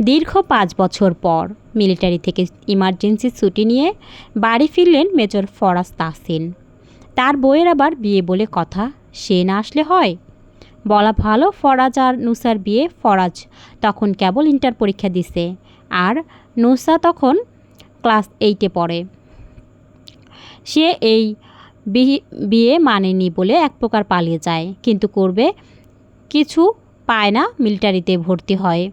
দীর্ঘ 5 বছর পর মিলিটারি থেকে ইমার্জেন্সি ছুটি নিয়ে বাড়ি ফিরলেন মেজর ফরাজ তাহসিন। তার বউয়ের আবার বিয়ে বলে কথা, সে না আসলে হয়? বলা ভালো, ফরাজ আর নুসার বিয়ে। ফরাজ তখন কেবল ইন্টার পরীক্ষা দিছে, আর নুসা তখন ক্লাস 8-এ পড়ে। সে এই বিয়ে মানেনি বলে এক প্রকার পালিয়ে যায়, কিন্তু করবে কিছু পায় না, মিলিটারিতে ভর্তি হয়।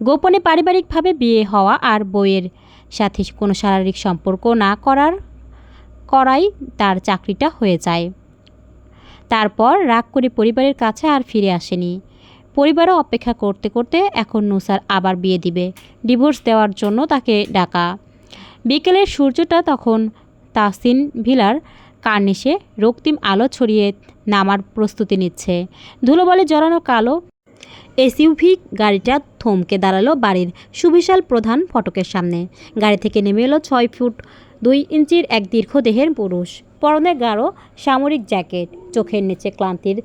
গোপনে পারিবারিকভাবে বিয়ে হওয়া আর বইয়ের সাথে কোনো শারীরিক সম্পর্ক না করাই তার চাকরিটা হয়ে যায়। তারপর রাগ করে পরিবারের কাছে আর ফিরে আসেনি। পরিবারও অপেক্ষা করতে করতে এখন নুসার আবার বিয়ে দিবে, ডিভোর্স দেওয়ার জন্য তাকে ডাকা। বিকেলের সূর্যটা তখন তাহসিন ভিলার কার্নিশে রক্তিম আলো ছড়িয়ে নামার প্রস্তুতি নিচ্ছে। ধুলোবলে জড়ানো কালো এসইউভি গাড়িটা থমকে দাঁড়ালো বাড়ির সুবিশাল প্রধান ফটকের সামনে। গাড়ি থেকে নেমে এলো 6 ফুট 2 ইঞ্চির এক দীর্ঘ দেহের পুরুষ। পরনে গাঢ় সামরিক জ্যাকেট, চোখের নিচে ক্লান্তির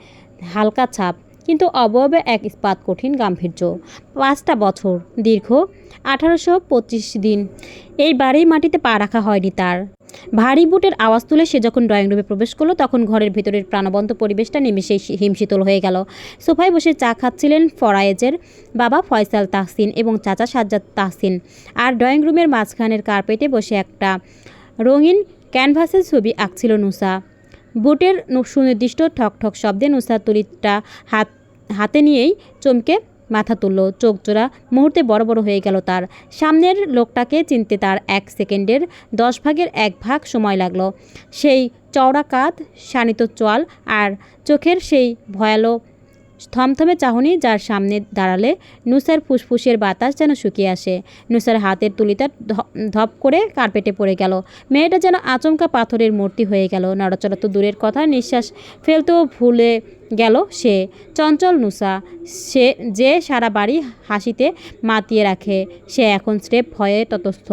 হালকা ছাপ, কিন্তু অবয়বে এক ইস্পাত কঠিন গাম্ভীর্য। 5টা বছর, দীর্ঘ 1825 দিন এই বাড়ির মাটিতে পা রাখা হয়নি তার। ভারী বুটের আওয়াজ তুলে সে যখন ড্রয়িং রুমে প্রবেশ করলো, তখন ঘরের ভেতরের প্রাণবন্ত পরিবেশটা নিমেষেই হিমশীতল হয়ে গেল। সোফায় বসে চা খাচ্ছিলেন ফরায়েজের বাবা ফয়সাল তাহসিন এবং চাচা সাজ্জাদ তাহসিন, আর ড্রয়িং রুমের মাঝখানের কার্পেটে বসে একটা রঙিন ক্যানভাসের ছবি আঁকছিল নুসা। বুটের সুনির্দিষ্ট ঠকঠক শব্দে নুসার তুলিটা হাতে নিয়েই চমকে মাথা তুলল। চোখ জোড়া মুহূর্তে বড় বড় হয়ে গেল তার। সামনের লোকটাকে চিনতে তার 1 সেকেন্ডের 10 ভাগের 1 ভাগ সময় লাগলো। সেই চওড়া কাঁধ, শানিত চোয়াল আর চোখের সেই ভয়ালো থমথমে চাহনি, যার সামনে দাঁড়ালে নুসার ফুসফুসের বাতাস যেন শুকিয়ে আসে। নুসার হাতের তুলিটা ধপ করে কার্পেটে পড়ে গেল। মেয়েটা যেন আচমকা পাথরের মূর্তি হয়ে গেল। নড়াচড়া তো দূরের কথা, নিঃশ্বাস ফেলতেও ভুলে গেল সে। চঞ্চল নুসা, সে যে সারা বাড়ি হাসিতে মাতিয়ে রাখে, সে এখন স্রেফ ভয়ে ততস্থ।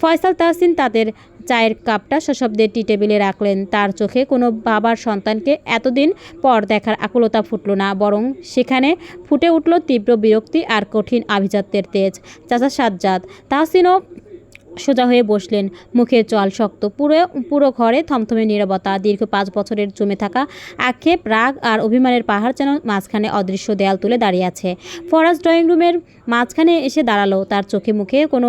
ফয়সাল তাহসিন তাদের চায়ের কাপটা সশব্দে টি টেবিলে রাখলেন। তার চোখে কোনো বাবার সন্তানকে এতদিন পর দেখার আকুলতা ফুটল না, বরং সেখানে ফুটে উঠল তীব্র বিরক্তি আর কঠিন আভিজাত্যের তেজ। চাচা সাজ্জাদ তাহসিনও সোজা হয়ে বসলেন, মুখের চোয়াল শক্ত। পুরো ঘরে থমথমে নীরবতা। দীর্ঘ 5 বছরের জমে থাকা আক্ষেপ, রাগ আর অভিমানের পাহাড় যেন মাঝখানে অদৃশ্য দেয়াল তুলে দাঁড়িয়ে আছে। ফরাজ ড্রয়িং রুমের মাঝখানে এসে দাঁড়ালো। তার চোখে মুখে কোনো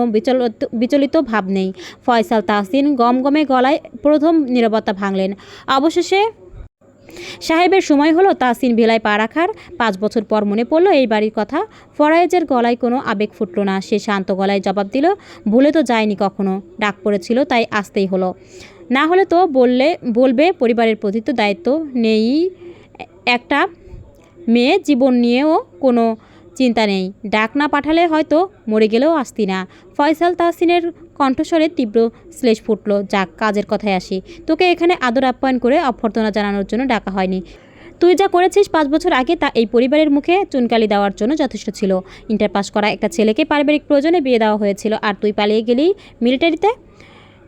বিচলিত ভাব নেই। ফয়সাল তাহসিন গমগমে গলায় প্রথম নীরবতা ভাঙলেন। অবশেষে সাহেবের সময় হলো। তাহসিন ভেলায় পা রাখার 5 বছর পর মনে পড়ল এই বাড়ির কথা। ফরায়েজের গলায় কোনো আবেগ ফুটল না। সে শান্ত গলায় জবাব দিল, ভুলে তো যায়নি কখনো, ডাক পড়েছিল তাই আসতেই হলো। না হলে তো বলবে পরিবারের প্রতি তো দায়িত্ব নেই। একটা মেয়ে জীবন নিয়েও কোনো চিন্তা নেই। ডাক না পাঠালে হয়তো মরে গেলেও আসতি না। ফয়সাল তাহসিনের কণ্ঠস্বরে তীব্র শ্লেষ ফুটল। যাক, কাজের কথায় আসি। তোকে এখানে আদর আপ্যায়ন করে অভ্যর্থনা জানানোর জন্য ডাকা হয়নি। তুই যা করেছিস 5 বছর আগে, তা এই পরিবারের মুখে চুনকালি দেওয়ার জন্য যথেষ্ট ছিল। ইন্টার পাস করা একটা ছেলেকে পারিবারিক প্রয়োজনে বিয়ে দেওয়া হয়েছিল, আর তুই পালিয়ে গেলি মিলিটারিতে।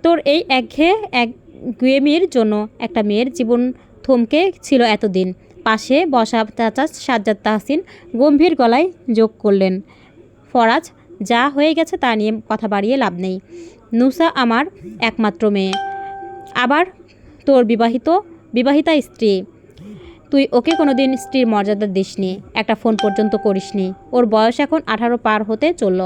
তোর এই একঘেয়েমির জন্য একটা মেয়ের জীবন থমকে ছিল এতদিন। পাশে বসা চাচা সাজ্জাদ তাহসিন গম্ভীর গলায় যোগ করলেন, ফরাজ, যা হয়ে গেছে তা নিয়ে কথা বাড়িয়ে লাভ নেই। নুসা আমার একমাত্র মেয়ে, আবার তোর বিবাহিতা স্ত্রী। তুই ওকে কোনোদিন স্ত্রীর মর্যাদা দিসনি, একটা ফোন পর্যন্ত করিসনি। ওর বয়স এখন 18 পার হতে চলল।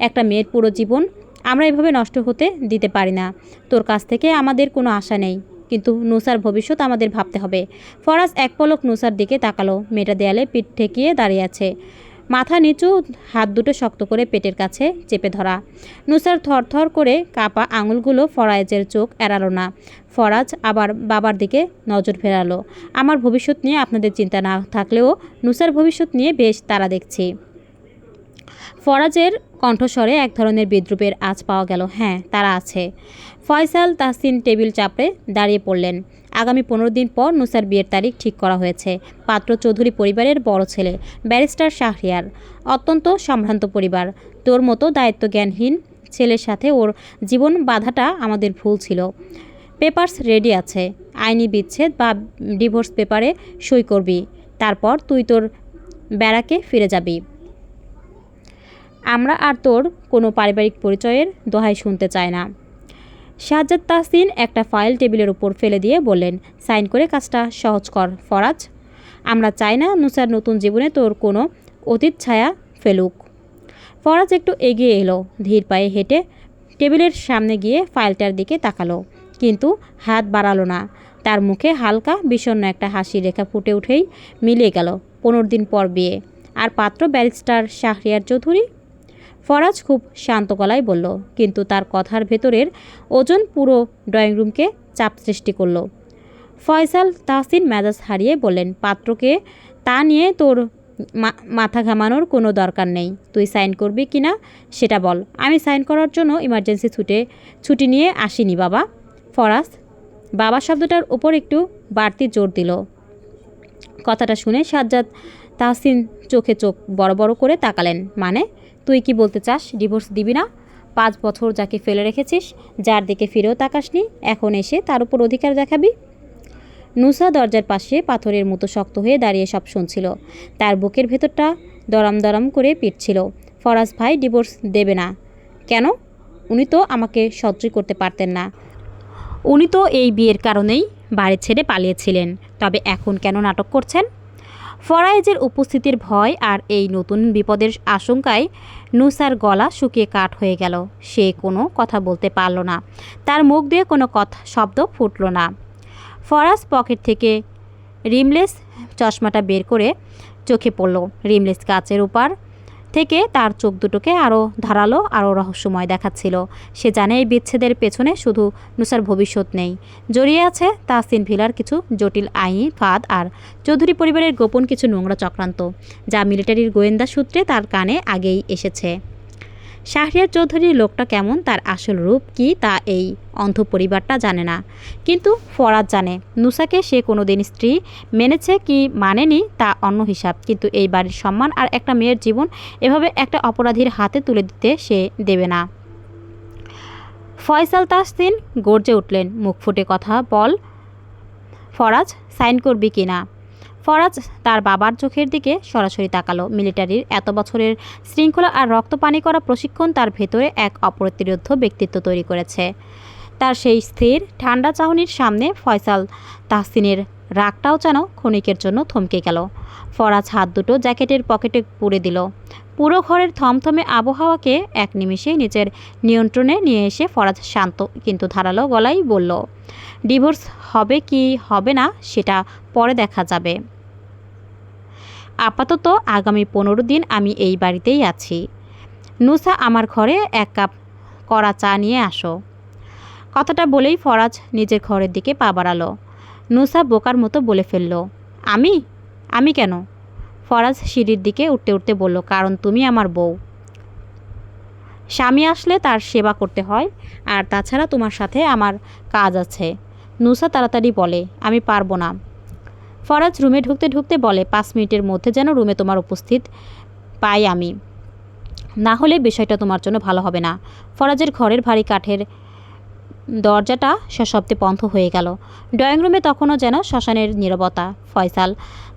একটা মেয়ের পুরো জীবন আমরা এভাবে নষ্ট হতে দিতে পারি না। তোর কাছ থেকে আমাদের কোনো আশা নেই, কিন্তু নুসার ভবিষ্যৎ আমাদের ভাবতে হবে। ফরাজ এক পলক নুসার দিকে তাকালো। মেয়েটা দেয়ালে পিঠ ঠেকিয়ে দাঁড়িয়ে আছে, মাথা নিচু, হাত দুটো শক্ত করে পেটের কাছে চেপে ধরা। নুসার থরথর করে কাঁপা আঙুলগুলো ফরায়েজের চোখ এড়ালো না। ফরাজ আবার বাবার দিকে নজর ফেরালো। আমার ভবিষ্যৎ নিয়ে আপনাদের চিন্তা না থাকলেও নুসার ভবিষ্যৎ নিয়ে বেশ তারা দেখছি। ফরাজের কণ্ঠস্বরে এক ধরনের বিদ্রুপের আঁচ পাওয়া গেল। হ্যাঁ, তারা আছে। ফয়সাল তাহসিন টেবিল চাপড়ে দাঁড়িয়ে পড়লেন। আগামী 15 দিন পর নুসার বিয়ের তারিখ ঠিক করা হয়েছে। পাত্র চৌধুরী পরিবারের বড় ছেলে, ব্যারিস্টার শাহরিয়ার। অত্যন্ত সম্ভ্রান্ত পরিবার। তোর মতো দায়িত্বজ্ঞানহীন ছেলের সাথে ওর জীবন বাঁধাটা আমাদের ভুল ছিল। পেপারস রেডি আছে। আইনি বিচ্ছেদ বা ডিভোর্স পেপারে সই করবি, তারপর তুই তোর ব্যারাকে ফিরে যাবি। আমরা আর তোর কোনো পারিবারিক পরিচয়ের দোহাই শুনতে চাই না। সাজ্জাদ তাহসিন একটা ফাইল টেবিলের উপর ফেলে দিয়ে বললেন, সাইন করে কাজটা সহজ কর ফরাজ। আমরা চাই না নুসার নতুন জীবনে তোর কোনো অতীত ছায়া ফেলুক। ফরাজ একটু এগিয়ে এলো, ধীর পায়ে হেঁটে টেবিলের সামনে গিয়ে ফাইলটার দিকে তাকালো, কিন্তু হাত বাড়ালো না। তার মুখে হালকা বিষণ্ণ একটা হাসি রেখা ফুটে উঠেই মিলিয়ে গেল 15 দিন পর বিয়ে, আর পাত্র ব্যারিস্টার শাহরিয়ার চৌধুরী। ফরাজ খুব শান্ত গলায় বলল, কিন্তু তার কথার ভেতরের ওজন পুরো ড্রয়িং রুমকে চাপ সৃষ্টি করলো। ফয়সাল তাহসিন মেজাজ হারিয়ে বললেন, পাত্রকে তা নিয়ে তোর মাথা ঘামানোর কোনো দরকার নেই। তুই সাইন করবি কি না সেটা বল। আমি সাইন করার জন্য ইমার্জেন্সি ছুটি নিয়ে আসিনি বাবা। ফরাজ বাবা শব্দটার উপর একটু বাড়তি জোর দিল। কথাটা শুনে সাজ্জাদ তাহসিন চোখে চোখ বড় বড় করে তাকালেন। মানে তুই কি বলতে চাস ডিভোর্স দিবি না? 5 বছর যাকে ফেলে রেখেছিস, যার দিকে ফিরেও তাকাসনি, এখন এসে তার উপর অধিকার দেখাবি? নুসা দরজার পাশে পাথরের মতো শক্ত হয়ে দাঁড়িয়ে সব শুনছিল। তার বুকের ভেতরটা দরম দরম করে পিটছিল। ফরাজ ভাই ডিভোর্স দেবে না কেন? উনি তো আমাকে সহ্যই করতে পারতেন না। উনি তো এই বিয়ের কারণেই বাড়ি ছেড়ে পালিয়েছিলেন। তবে এখন কেন নাটক করছেন? ফরায়েজের উপস্থিতির ভয় আর এই নতুন বিপদের আশঙ্কায় নুসার গলা শুকিয়ে কাঠ হয়ে গেল। সে কোনো কথা বলতে পারল না, তার মুখ দিয়ে কোনো শব্দ ফুটল না। ফরাজ পকেট থেকে রিমলেস চশমাটা বের করে চোখে পড়ল। রিমলেস কাচের উপর থেকে তার চোখ দুটোকে আরও ধারালো, আরও রহস্যময় দেখাচ্ছিল। সে জানে এই বিচ্ছেদের পেছনে শুধু নুসার ভবিষ্যৎ নেই, জড়িয়ে আছে তাহসিন ভিলার কিছু জটিল আইনি ফাঁদ আর চৌধুরী পরিবারের গোপন কিছু নোংরা চক্রান্ত, যা মিলিটারির গোয়েন্দা সূত্রে তার কানে আগেই এসেছে। শাহরিয়ার চৌধুরীর লোকটা কেমন, তার আসল রূপ কি, তা এই অন্ধ পরিবারটা জানে না। কিন্তু ফরাজ জানে, নুসাকে সে কোনোদিন স্ত্রী মেনেছে কি মানেনি তা অন্য হিসাব, কিন্তু এই বাড়ির সম্মান আর একটা মেয়ের জীবন এভাবে একটা অপরাধীর হাতে তুলে দিতে সে দেবে না। ফয়সাল তাহসিন গর্জে উঠলেন, মুখ ফুটে কথা বল ফরাজ, সাইন করবি কি না? ফরাজ তার বাবার চোখের দিকে সরাসরি তাকালো। মিলিটারির এত বছরের শৃঙ্খলা আর রক্তপানি করা প্রশিক্ষণ তার ভেতরে এক অপ্রতিরোধ্য ব্যক্তিত্ব তৈরি করেছে। তার সেই স্থির ঠান্ডা চাহনির সামনে ফয়সাল তাহসিনের রাগটাও যেন ক্ষণিকের জন্য থমকে গেল। ফরাজ হাত দুটো জ্যাকেটের পকেটে পুরে দিল। পুরো ঘরের থমথমে আবহাওয়াকে এক নিমিষে নিজের নিয়ন্ত্রণে নিয়ে এসে ফরাজ শান্ত কিন্তু ধারালো গলায় বলল, ডিভোর্স হবে কি হবে না সেটা পরে দেখা যাবে। আপাতত আগামী 15 দিন আমি এই বাড়িতেই আছি। নুসা, আমার ঘরে 1 কাপ কড়া চা নিয়ে আসো। কথাটা বলেই ফরাজ নিজের ঘরের দিকে পা বাড়ালো। নুসা বোকার মতো বলে ফেলল, আমি কেন? ফরাজ সিঁড়ির দিকে উঠতে উঠতে বলল, কারণ তুমি আমার বউ। স্বামী আসলে তার সেবা করতে হয়, আর তাছাড়া তোমার সাথে আমার কাজ আছে। নুসা তাড়াতাড়ি বলে, আমি পারবো না। ফরাজ রুমে ঢুকতে ঢুকতে বলে, 5 মিনিটের মধ্যে যেন রুমে তোমার উপস্থিত পাই আমি, না হলে বিষয়টা তোমার জন্য ভালো হবে না। ফরাজের ঘরের ভারী কাঠের দরজাটা সশব্দে বন্ধ হয়ে গেল। ড্রয়িং রুমে তখনও যেন শ্মশানের নীরবতা। ফয়সাল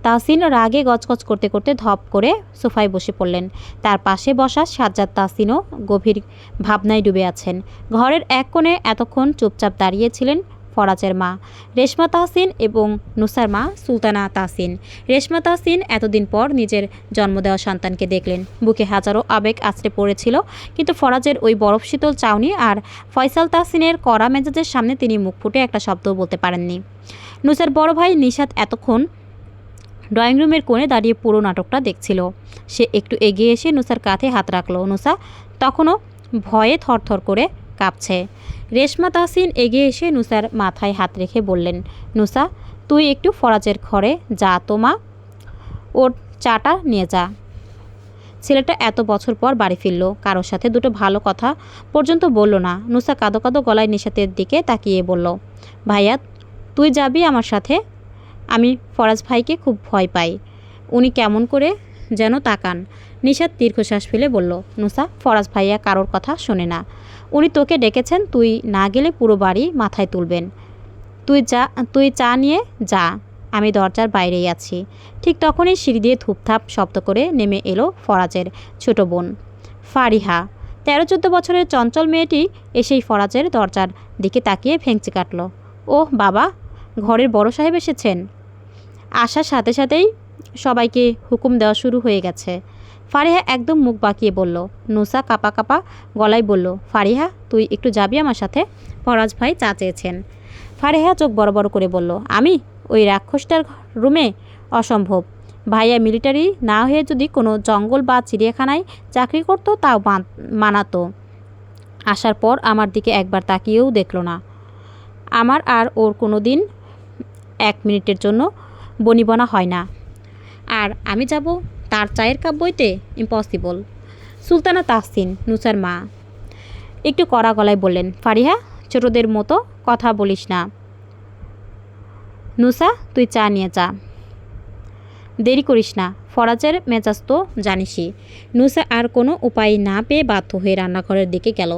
তাহসিন রাগে গজগজ করতে করতে ধপ করে সোফায় বসে পড়লেন। তার পাশে বসা সাজ্জাদ তাহসিনও গভীর ভাবনায় ডুবে আছেন। ঘরের এক কোণে এতক্ষণ চুপচাপ দাঁড়িয়েছিলেন ফরাজের মা রেশমা তাহসিন এবং নুসার মা সুলতানা তাহসিন। রেশমা তাহসিন এতদিন পর নিজের জন্ম দেওয়া সন্তানকে দেখলেন। বুকে হাজারো আবেগ আছড়ে পড়েছিল, কিন্তু ফরাজের ওই বরফ শীতল চাউনি আর ফয়সাল তাহসিনের কড়া মেজাজের সামনে তিনি মুখ ফুটে একটা শব্দও বলতে পারেননি। নুসার বড় ভাই নিশাত এতক্ষণ ড্রয়িং রুমের কোণে দাঁড়িয়ে পুরো নাটকটা দেখছিল। সে একটু এগিয়ে এসে নুসার কাঁধে হাত রাখল। নুসা তখনও ভয়ে থরথর করে কাঁপছে। রেশমা তাহসিন এগিয়ে এসে নুসার মাথায় হাত রেখে বললেন, নুসা তুই একটু ফরাজের ঘরে যা তো মা, ওর চাটা নিয়ে যা। ছেলেটা এত বছর পর বাড়ি ফিরল, কারোর সাথে দুটো ভালো কথা পর্যন্ত বলল না। নুসা কাঁদো কাঁদো গলায় নিশাতের দিকে তাকিয়ে বলল, ভাইয়া তুই যাবি আমার সাথে? আমি ফরাজ ভাইকে খুব ভয় পাই, উনি কেমন করে যেন তাকান। নিশাত দীর্ঘশ্বাস ফেলে বলল, নুসা ফরাজ ভাইয়া কারোর কথা শোনে না, উনি তোকে ডেকেছেন, তুই না গেলে পুরো বাড়ি মাথায় তুলবেন। তুই চা নিয়ে যা, আমি দরজার বাইরেই আছি। ঠিক তখনই সিঁড়ি দিয়ে ধূপধাপ শব্দ করে নেমে এলো ফরাজের ছোট বোন ফারিহা 13-14 বছরের চঞ্চল মেয়েটি এসেই ফরাজের দরজার দিকে তাকিয়ে ভেঙচি কাটল। ওহ বাবা, ঘরের বড় সাহেব এসেছেন। আসার সাথে সাথেই সবাইকে হুকুম দেওয়া শুরু হয়ে গেছে। ফারিহা একদম মুখ বাঁকিয়ে বলল। নুসা কাঁপা কাঁপা গলায় বলল, ফারিহা তুই একটু যাবি আমার সাথে, ফরাজ ভাই চা চেয়েছেন। ফারিহা চোখ বড় বড় করে বলল, আমি ওই রাক্ষসটার রুমে? অসম্ভব। ভাইয়া মিলিটারি না হয়ে যদি কোনো জঙ্গল বা চিড়িয়াখানায় চাকরি করতো তাও মানাতো। আসার পর আমার দিকে একবার তাকিয়েও দেখলো না। আমার আর ওর কোনো দিন 1 মিনিটের জন্য বনিবনা হয় না। আর আমি যাব তার চায়ের কাপ বইতে? ইম্পসিবল। সুলতানা তাহসিন, নুসার মা, একটু কড়া গলায় বললেন, ফারিহা ছোটদের মতো কথা বলিস না। নুসা তুই চা নিয়ে যা, দেরি করিস না। ফরাজের মেজাজ তো জানিসই। নুসা আর কোনো উপায় না পেয়ে বাধ্য হয়ে রান্নাঘরের দিকে গেল।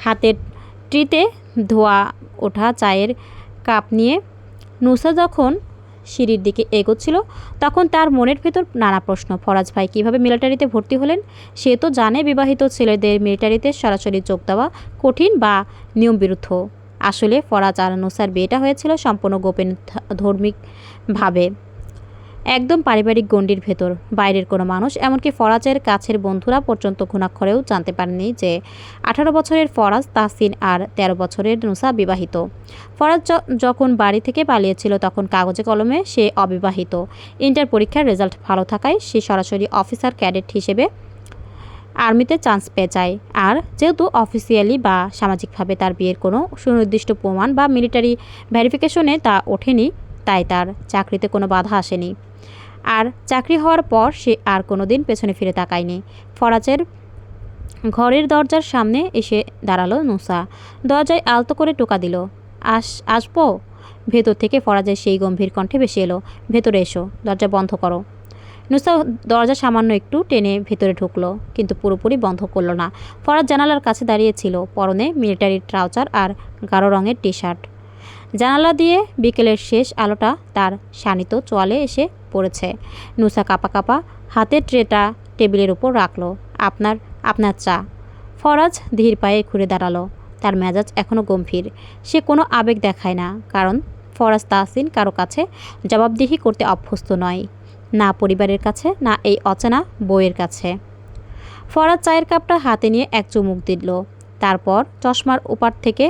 হাতের ট্রিতে ধোয়া ওঠা চায়ের কাপ নিয়ে নুসা যখন সিঁড়ির দিকে এগোচ্ছিল তখন তার মনের ভেতর নানা প্রশ্ন। ফরাজ ভাই কীভাবে মিলিটারিতে ভর্তি হলেন? সে তো জানে বিবাহিত ছেলেদের মিলিটারিতে সরাসরি যোগ দেওয়া কঠিন বা নিয়মবিরুদ্ধ। আসলে ফরাজ আর নুসার বিয়েটা হয়েছিল সম্পূর্ণ গোপন ধার্মিকভাবে, একদম পারিবারিক গণ্ডির ভেতর। বাইরের কোনো মানুষ, এমনকি ফরাজের কাছের বন্ধুরা পর্যন্ত ঘুণাক্ষরেও জানতে পারেনি যে 18 বছরের ফরাজ তাহসিন আর 13 বছরের নুসা বিবাহিত। ফরাজ যখন বাড়ি থেকে পালিয়েছিল তখন কাগজে কলমে সে অবিবাহিত। ইন্টার পরীক্ষার রেজাল্ট ভালো থাকায় সে সরাসরি অফিসার ক্যাডেট হিসেবে আর্মিতে চান্স পেয়ে যায়। আর যেহেতু অফিসিয়ালি বা সামাজিকভাবে তার বিয়ের কোনো সুনির্দিষ্ট প্রমাণ বা মিলিটারি ভেরিফিকেশনে তা ওঠেনি, তাই তার চাকরিতে কোনো বাধা আসেনি। আর চাকরি হওয়ার পর সে আর কোনো দিন পেছনে ফিরে তাকায়নি। ফরাজের ঘরের দরজার সামনে এসে দাঁড়ালো নুসা। দরজায় আলতো করে টোকা দিল। আসবো? ভেতর থেকে ফরাজের সেই গম্ভীর কণ্ঠে ভেসে এলো, ভেতরে এসো, দরজা বন্ধ করো। নুসা দরজা সামান্য একটু টেনে ভেতরে ঢুকলো, কিন্তু পুরোপুরি বন্ধ করলো না। ফরাজ জানালার কাছে দাঁড়িয়েছিল, পরনে মিলিটারি ট্রাউজার আর গাঢ় রঙের টি শার্ট। জানালা দিয়ে বিকেলের শেষ আলোটা তার শানিত চোয়ালে এসে পড়েছে। নুসা কাঁপা কাঁপা হাতের ট্রেটা টেবিলের উপর রাখলো। আপনার চা। ফরাজ ধীর পায়ে ঘুরে দাঁড়ালো। তার মেজাজ এখনও গম্ভীর। সে কোনো আবেগ দেখায় না, কারণ ফরাজ তাহসিন কারো কাছে জবাবদিহি করতে অভ্যস্ত নয়, না পরিবারের কাছে, না এই অচেনা বউয়ের কাছে। ফরাজ চায়ের কাপটা হাতে নিয়ে এক চুমুক দিল, তারপর চশমার ওপার থেকে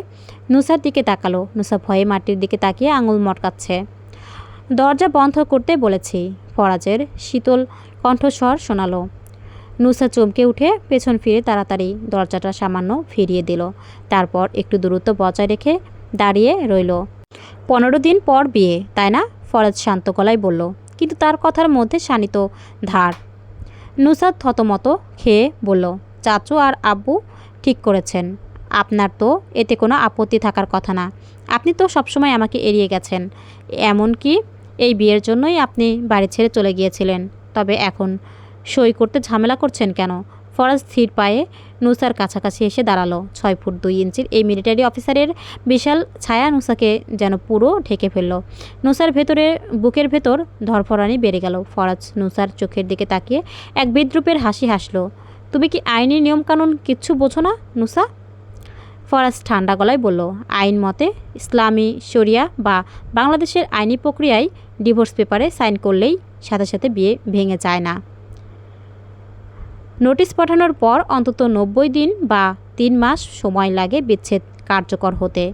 নুসার দিকে তাকালো। নুসা ভয়ে মাটির দিকে তাকিয়ে আঙুল মটকাচ্ছে। দরজা বন্ধ করতে বলেছি, ফরাজের শীতল কণ্ঠস্বর শোনালো। নুসা চমকে উঠে পেছন ফিরে তাড়াতাড়ি দরজাটা সামান্য ফিরিয়ে দিল, তারপর একটু দূরত্ব বজায় রেখে দাঁড়িয়ে রইল। 15 দিন পর বিয়ে, তাই না? ফরাজ শান্ত গলায় বলল, কিন্তু তার কথার মধ্যে শানিত ধার। নুসা থতমত খেয়ে বলল, চাচু আর আব্বু ঠিক করেছেন। আপনার তো এতে কোনো আপত্তি থাকার কথা না। আপনি তো সবসময় আমাকে এড়িয়ে গেছেন, এমনকি এই বিয়ের জন্যই আপনি বাড়ি ছেড়ে চলে গিয়েছিলেন। তবে এখন সই করতে ঝামেলা করছেন কেন? ফরাজ স্থির পায়ে নুসার কাছাকাছি এসে দাঁড়ালো। 6 ফুট 2 ইঞ্চির এই মিলিটারি অফিসারের বিশাল ছায়া নুসাকে যেন পুরো ঢেকে ফেলল। নুসার বুকের ভেতর ধরফরানি বেড়ে গেল। ফরাজ নুসার চোখের দিকে তাকিয়ে এক বিদ্রূপের হাসি হাসল। তুমি কি আইনি নিয়মকানুন কিচ্ছু বোঝো না নুসা? ফরাজ ঠান্ডা গলায় বলল, আইন মতে ইসলামী শরিয়া বা বাংলাদেশের আইনি প্রক্রিয়ায় ডিভোর্স পেপারে সাইন করলেই সাথে সাথে বিয়ে ভেঙে যায় না। নোটিশ পাঠানোর পর অন্তত 90 দিন বা 3 মাস সময় লাগে বিচ্ছেদ কার্যকর হতে।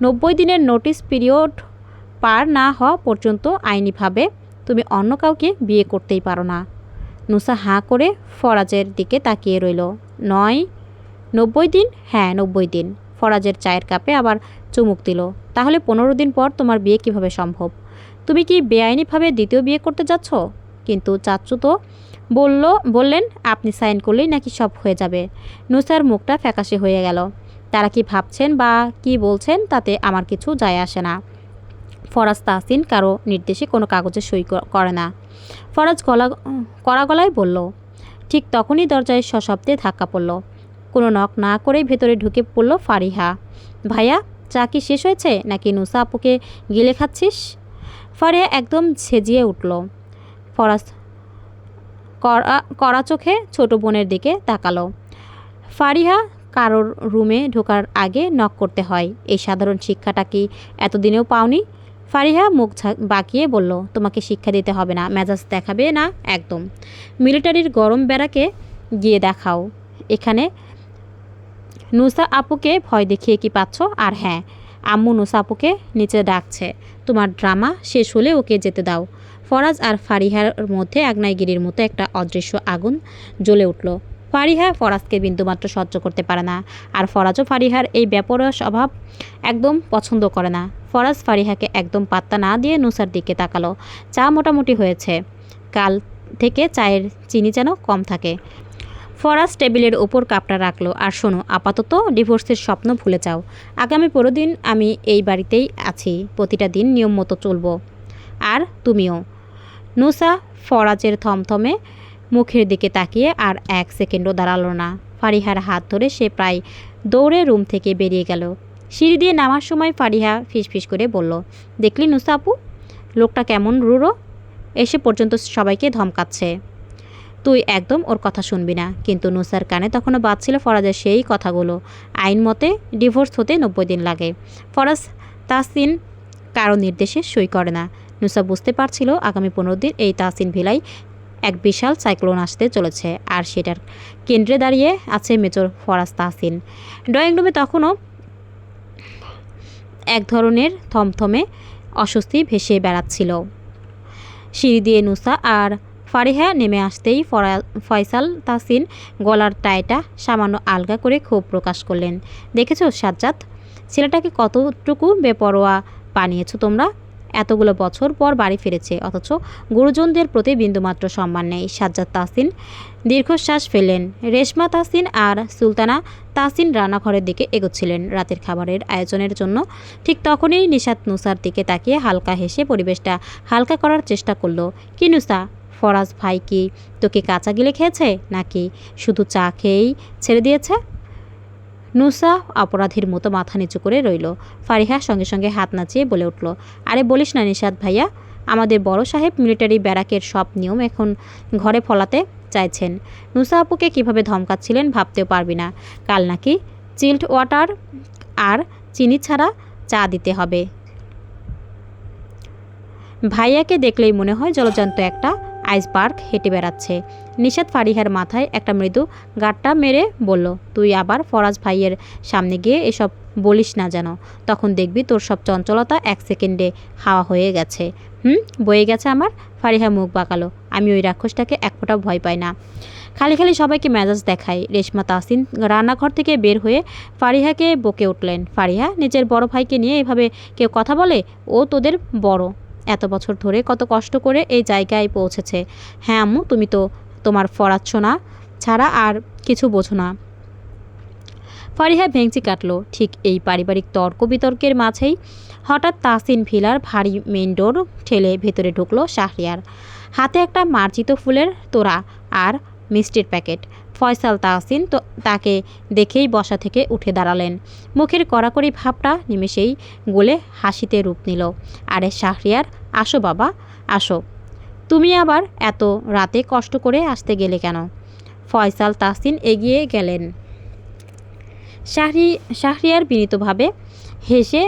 90 দিনের নোটিশ পিরিয়ড পার না হওয়া পর্যন্ত আইনিভাবে তুমি অন্য কাউকে বিয়ে করতেই পারো না। নুসা হাঁ করে ফরাজের দিকে তাকিয়ে রইল। 90 দিন? হ্যাঁ 90 দিন। ফরাজের চায়ের কাপে আবার চুমুক দিল। তাহলে 15 দিন পর তোমার বিয়ে কিভাবে সম্ভব? তুমি কি বেআইনিভাবে দ্বিতীয় বিয়ে করতে যাচ্ছ? কিন্তু চাচ্চু তো বললেন আপনি সাইন করলেই নাকি সব হয়ে যাবে। নুসার মুখটা ফ্যাকাশে হয়ে গেল। তারা কি ভাবছেন বা কি বলছেন তাতে আমার কিছু যায় আসে না। ফরাজ তাহসিন কারো নির্দেশে কোনো কাগজে সই করে না। ফরাজ কড়া গলায় বলল। ঠিক তখনই দরজায় সশব্দে ধাক্কা পড়ল। কোনো নক না করেই ভেতরে ঢুকে পড়ল ফারিহা। ভাইয়া, চা কি শেষ হয়েছে নাকি নুসা আপুকে গিলে খাচ্ছিস? ফারিহা একদম ছেজিয়ে উঠল। ফরাজ কড়া চোখে ছোট বোনের দিকে তাকালো। ফারিহা কারোর রুমে ঢোকার আগে নক করতে হয়, এই সাধারণ শিক্ষাটা কি এতদিনেও পাওনি? ফারিহা মুখ বাঁকিয়ে বলল, তোমাকে শিক্ষা দিতে হবে না। মেজাজ দেখাবে না একদম। মিলিটারির গরম ব্যারাকে গিয়ে দেখাও। এখানে নুসা আপুকে ভয় দেখিয়ে কি পাচ্ছ? আর হ্যাঁ, আম্মু নুসা আপুকে নিচে ডাকছে। তোমার ড্রামা শেষ হলে ওকে যেতে দাও। ফরাজ আর ফারিহার মধ্যে আগ্নেয়গিরির মতো একটা অদৃশ্য আগুন জ্বলে উঠল। ফারিহা ফরাজকে বিন্দুমাত্র সহ্য করতে পারে না, আর ফরাজও ফারিহার এই বেপরোয়া স্বভাব একদম পছন্দ করে না। ফরাজ ফারিহাকে একদম পাত্তা না দিয়ে নুসার দিকে তাকালো। চা মোটামুটি হয়েছে, কাল থেকে চায়ের চিনি যেন কম থাকে। ফরাজ টেবিলের ওপর কাপটা রাখলো। আর শোনো, আপাতত ডিভোর্সের স্বপ্ন ভুলে যাও। আগামী 15 দিন আমি এই বাড়িতেই আছি, প্রতিটা দিন নিয়ম মতো চলবো। আর তুমিও। নুসা ফরাজের থমথমে মুখের দিকে তাকিয়ে আর 1 সেকেন্ডও দাঁড়ালো না। ফারিহার হাত ধরে সে প্রায় দৌড়ে রুম থেকে বেরিয়ে গেল। সিঁড়ি দিয়ে নামার সময় ফারিহা ফিসফিস করে বলল, দেখলি নুসা আপু, লোকটা কেমন রুড়ো, এসে পর্যন্ত সবাইকে ধমকাচ্ছে। তুই একদম ওর কথা শুনবি না। কিন্তু নুসার কানে তখনও বাজছিল ফরাজের সেই কথাগুলো। আইন মতে ডিভোর্স হতে 90 দিন লাগে। ফরাজ তাহসিন কারো নির্দেশে সই করে না। নুসা বুঝতে পারছিল আগামী 15 দিন এই তাহসিন ভিলায় এক বিশাল সাইক্লোন আসতে চলেছে, আর সেটার কেন্দ্রে দাঁড়িয়ে আছে মেজর ফরাজ তাহসিন। ড্রয়িং রুমে তখনও এক ধরনের থমথমে অস্বস্তি ভেসে বেড়াচ্ছিল। সিঁড়ি দিয়ে নুসা আর ফারিহা নেমে আসতেই ফয়সাল তাহসিন গলার টাইটা সামান্য আলগা করে ক্ষোভ প্রকাশ করলেন। দেখেছো সাজ্জাদ, ছেলেটাকে কতটুকু বেপরোয়া বানিয়েছো তোমরা। এতগুলো বছর পর বাড়ি ফিরেছে, অথচ গুরুজনদের প্রতি বিন্দুমাত্র সম্মান নেই। সাজ্জাদ তাহসিন দীর্ঘশ্বাস ফেললেন। রেশমা তাহসিন আর সুলতানা তাহসিন রান্নাঘরের দিকে এগোচ্ছিলেন রাতের খাবারের আয়োজনের জন্য। ঠিক তখনই নিশাত নুসার দিকে তাকিয়ে হালকা হেসে পরিবেশটা হালকা করার চেষ্টা করলো। কি নুসা, ফরাজ ভাই কি তোকে কাঁচা গিলে খেয়েছে, নাকি শুধু চা খেয়েই ছেড়ে দিয়েছে? নুসা অপরাধীর মতো মাথা নিচু করে রইল। ফারিহা সঙ্গে সঙ্গে হাত নাচিয়ে বলে উঠল, আরে বলিস না নিশাত ভাইয়া, আমাদের বড় সাহেব মিলিটারি ব্যারাকের সব নিয়ম এখন ঘরে ফলাতে চাইছেন। নুসা আপুকে কীভাবে ধমকাচ্ছিলেন ভাবতেও পারবি না। কাল নাকি চিল্ড ওয়াটার আর চিনি ছাড়া চা দিতে হবে। ভাইয়াকে দেখলেই মনে হয় জলজান্ত একটা আইসবার্গ হেঁটে বেড়াচ্ছে। নিশাত ফারিহার মাথায় একটা মৃদু গাঁটটা মেরে বলল, তুই আবার ফরাজ ভাইয়ের সামনে গিয়ে এসব বলিস না যেন, তখন দেখবি তোর সব চঞ্চলতা 1 সেকেন্ডে হাওয়া হয়ে গেছে। বয়ে গেছে আমার। ফারিহা মুখ বাঁকালো। আমি ওই রাক্ষসটাকে এক ফোঁটাও ভয় পাই না, খালি খালি সবাইকে মেজাজ দেখায়। রেশমা তাহসিন রান্নাঘর থেকে বের হয়ে ফারিহাকে বকে উঠলেন, ফারিহা, নিজের বড় ভাইকে নিয়ে এভাবে কেউ কথা বলে? ও তোদের বড়, এত বছর ধরে কত কষ্ট করে এই জায়গায় পৌঁছেছে। হ্যাঁ আম্মু, তুমি তো তোমার ফরাচ্ছ না ছাড়া আর কিছু বোঝো না। ফারিহা ভেঙচি কাটল। ঠিক এই পারিবারিক তর্ক বিতর্কের মাঝেই হঠাৎ তাহসিন ভিলার ভারী মেইন ডোর ঠেলে ভেতরে ঢুকলো শাহরিয়ার। হাতে একটা মার্জিত ফুলের তোড়া আর মিষ্টির প্যাকেট। ফয়সাল তাহসিন তো তাকে দেখেই বসা থেকে উঠে দাঁড়ালেন। মুখের কড়াকড়ি ভাবটা নিমেষেই গলে হাসিতে রূপ নিল। আরে শাহরিয়ার, আসো বাবা, আসো। তুমি আবার এত রাতে কষ্ট করে আসতে গেলে কেন? ফয়সাল তাহসিন এগিয়ে গেলেন। শাহরিয়ার বিনীতভাবে হেসে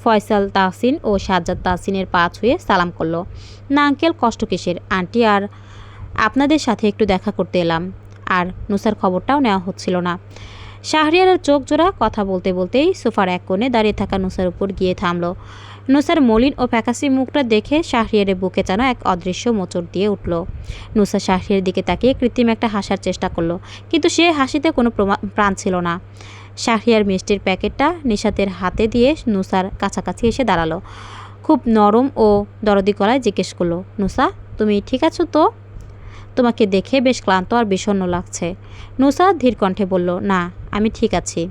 ফয়সাল তাহসিন ও সাজ্জাদ তাহসিনের পা ছুঁয়ে সালাম করলো। না আঙ্কেল, কষ্ট কিসের, আন্টি আর আপনাদের সাথে একটু দেখা করতে এলাম। আর নুসার খবরটাও নেওয়া হচ্ছিল না। শাহরিয়ারের চোখ জোড়া কথা বলতে বলতেই সোফার এক কোণে দাঁড়িয়ে থাকা নুসার উপর গিয়ে থামল। নুসার মলিন ও ফ্যাকাশি মুখটা দেখে শাহরিয়ারের বুকে যেন এক অদৃশ্য মোচড় দিয়ে উঠল। নুসা শাহরিয়ারের দিকে তাকিয়ে কৃত্রিম একটা হাসার চেষ্টা করলো, কিন্তু সে হাসিতে কোনো প্রাণ ছিল না। শাহরিয়ার মিষ্টির প্যাকেটটা নিশাতের হাতে দিয়ে নুসার কাছাকাছি এসে দাঁড়ালো। খুব নরম ও দরদি গলায় জিজ্ঞেস করলো, নুসা, তুমি ঠিক আছো তো? তোমাকে দেখে বেশ ক্লান্ত আর বিষণ্ণ লাগছে। নুসা ধীর কণ্ঠে বলল, না, আমি ঠিক আছি।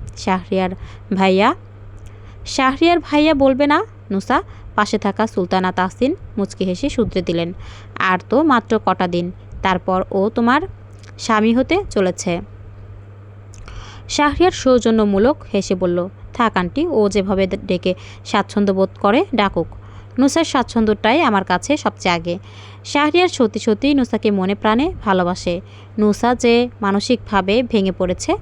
শাহরিয়ার ভাইয়া বলবে না? নুসা পাশে থাকা সুলতানা তাহসিন মুচকি হেসে শুধরে দিলেন, আর তো মাত্র কটা দিন, তারপর ও তোমার স্বামী হতে চলেছে। শাহরিয়ার সৌজন্যমূলক হেসে বলল, থাক আন্টি, ও যেভাবে ডেকে স্বাচ্ছন্দ্য বোধ করে ডাকুক। নুসার স্বাচ্ছন্দ্যটাই আমার কাছে সবচেয়ে আগে। শাহরিয়ার সত্যি সত্যিই নুসাকে মনে প্রাণে ভালোবাসে। নুসা যে মানসিকভাবে ভেঙে পড়েছে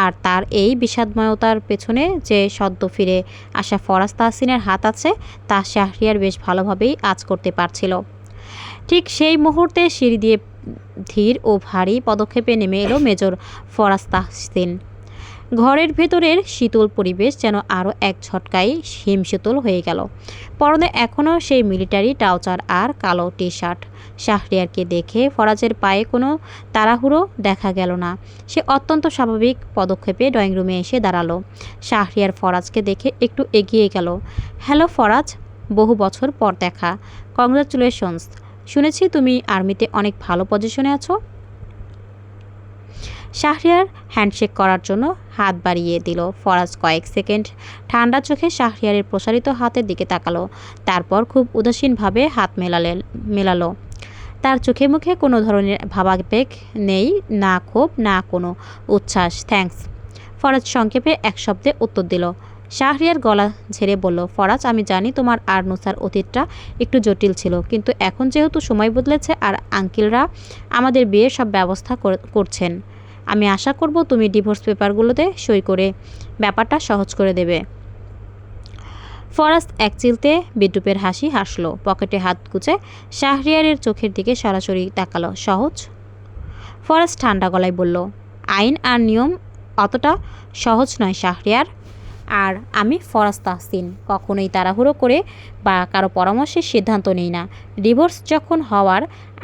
আর তার এই বিষাদময়তার পেছনে যে সদ্য ফিরে আসা ফরাজ তাহসিনের হাত আছে তা শাহরিয়ার বেশ ভালোভাবেই আঁচ করতে পারছিল। ঠিক সেই মুহূর্তে সিঁড়ি দিয়ে ধীর ও ভারী পদক্ষেপে নেমে এলো মেজর ফরাজ তাহসিন। ঘরের ভেতরের শীতল পরিবেশ যেন আরও এক ঝটকায় হিমশীতল হয়ে গেল। পরনে এখনও সেই মিলিটারি ট্রাউজার আর কালো টি শার্ট। শাহরিয়ারকে দেখে ফরাজের পায়ে কোনো তাড়াহুড়ো দেখা গেল না। সে অত্যন্ত স্বাভাবিক পদক্ষেপে ড্রয়িং রুমে এসে দাঁড়ালো। শাহরিয়ার ফরাজকে দেখে একটু এগিয়ে গেল। হ্যালো ফরাজ, বহু বছর পর দেখা। কংগ্রাচুলেশনস, শুনেছি তুমি আর্মিতে অনেক ভালো পজিশনে আছো। শাহরিয়ার হ্যান্ডশেক করার জন্য হাত বাড়িয়ে দিল। ফরাজ কয়েক সেকেন্ড ঠান্ডা চোখে শাহরিয়ারের প্রসারিত হাতের দিকে তাকালো, তারপর খুব উদাসীনভাবে হাত মেলালো। তার চোখে মুখে কোনো ধরনের ভাবাবেগ নেই, না ক্ষোভ না কোনো উচ্ছ্বাস। থ্যাঙ্কস, ফরাজ সংক্ষেপে এক শব্দে উত্তর দিল। শাহরিয়ার গলা ঝেড়ে বলল, ফরাজ আমি জানি তোমার আর নুসার অতীতটা একটু জটিল ছিল, কিন্তু এখন যেহেতু সময় বদলেছে আর আঙ্কেলরা আমাদের বিয়ের সব ব্যবস্থা করছেন, আমি আশা করব তুমি ডিভোর্স পেপারগুলোতে সই করে ব্যাপারটা সহজ করে দেবে। ফরাজ এক চিলতে বিদ্রুপের হাসি হাসল, পকেটে হাত গুজে শাহরিয়ারের চোখের দিকে সরাসরি তাকালো। সহজ? ফরাজ ঠান্ডা গলায় বলল, আইন আর নিয়ম অতটা সহজ নয় শাহরিয়ার। আর আমি ফরাজ তাহসিন কখনোই তাড়াহুড়ো করে বা কারো পরামর্শের সিদ্ধান্ত নিই না। ডিভোর্স যখন হওয়ার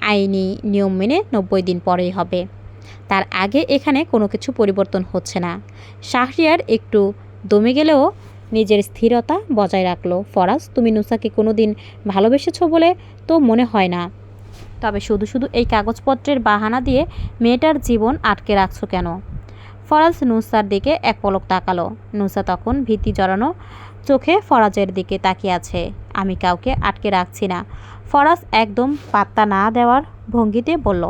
আইনি নিয়ম মেনে 90 দিন পরেই হবে, তার আগে এখানে কোনো কিছু পরিবর্তন হচ্ছে না। শাহরিয়ার একটু দমে গেলেও নিজের স্থিরতা বজায় রাখলো। ফরাজ, তুমি নুসাকে কোনো দিন ভালোবেসেছো বলে তো মনে হয় না, তবে শুধু শুধু এই কাগজপত্রের বাহানা দিয়ে মেয়েটার জীবন আটকে রাখছো কেন? ফরাজ নুসার দিকে এক পলক তাকালো। নুসা তখন ভীতি জড়ানো চোখে ফরাজের দিকে তাকিয়ে আছে। আমি কাউকে আটকে রাখছি না, ফরাজ একদম পাত্তা না দেওয়ার ভঙ্গিতে বলল।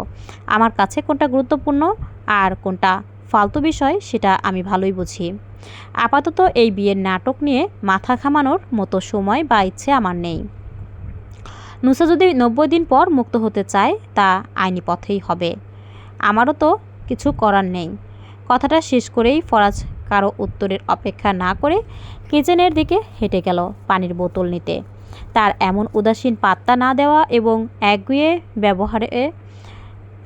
আমার কাছে কোনটা গুরুত্বপূর্ণ আর কোনটা ফালতু বিষয় সেটা আমি ভালোই বুঝি। আপাতত এই বিয়ের নাটক নিয়ে মাথা ঘামানোর মতো সময় বা ইচ্ছে আমার নেই। নুসা যদি 90 দিন পর মুক্ত হতে চায় তা আইনি পথেই হবে, আমারও তো কিছু করার নেই। কথাটা শেষ করেই ফরাজ কারো উত্তরের অপেক্ষা না করে কিচেনের দিকে হেঁটে গেল পানির বোতল নিতে। তার এমন উদাসীন পাত্তা না দেওয়া এবং একগুঁয়ে ব্যবহারে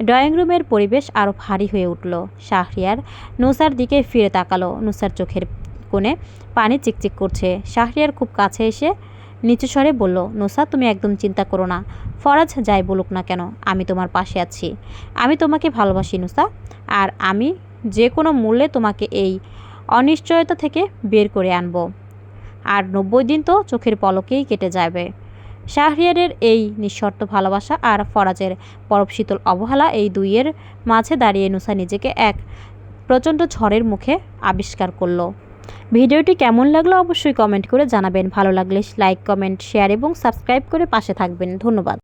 ড্রয়িং রুমের পরিবেশ আরও ভারী হয়ে উঠল। শাহরিয়ার নুসার দিকে ফিরে তাকালো। নুসার চোখের কোণে পানি চিকচিক করছে। শাহরিয়ার খুব কাছে এসে নিচু স্বরে বলল, নুসা তুমি একদম চিন্তা করো না, ফরাজ যাই বলুক না কেন আমি তোমার পাশে আছি। আমি তোমাকে ভালোবাসি নুসা, আর আমি যে কোনো মূল্যে তোমাকে এই অনিশ্চয়তা থেকে বের করে আনব। আর 90 দিন তো চোখের পলকেই কেটে যাবে। শাহরিয়ারের এই নিঃশর্ত ভালোবাসা আর ফরাজের পরব শীতল অবহেলা, এই দুইয়ের মাঝে দাঁড়িয়ে নুসা নিজেকে এক প্রচণ্ড ঝড়ের মুখে আবিষ্কার করলো। ভিডিওটি কেমন লাগলো অবশ্যই কমেন্ট করে জানাবেন। ভালো লাগলে লাইক, কমেন্ট, শেয়ার এবং সাবস্ক্রাইব করে পাশে থাকবেন। ধন্যবাদ।